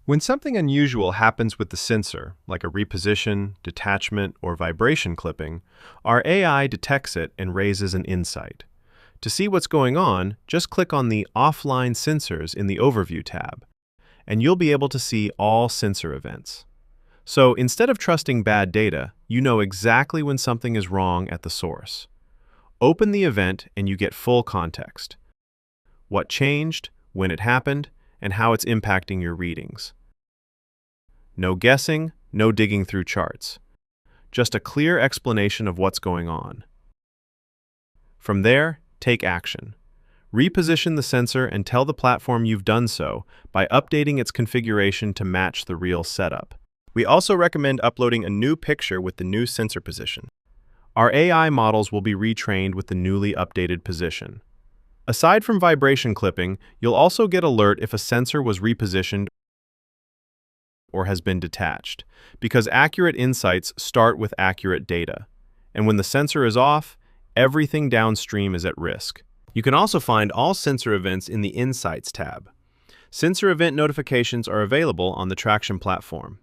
When something unusual happens with the sensor, like a reposition, detachment, or vibration clipping, our AI detects it and raises an insight. To see what's going on, just click on the Offline Sensors in the Overview tab, and you'll be able to see all sensor events. So instead of trusting bad data, you know exactly when something is wrong at the source. Open the event and you get full context: what changed, when it happened, and how it's impacting your readings. No guessing, no digging through charts. Just a clear explanation of what's going on. From there, take action. Reposition the sensor and tell the platform you've done so by updating its configuration to match the real setup. We also recommend uploading a new picture with the new sensor position. Our AI models will be retrained with the newly updated position. Aside from vibration clipping, you'll also get alert if a sensor was repositioned or has been detached, because accurate insights start with accurate data. And when the sensor is off, everything downstream is at risk. You can also find all sensor events in the Insights tab. Sensor event notifications are available on the Traction platform.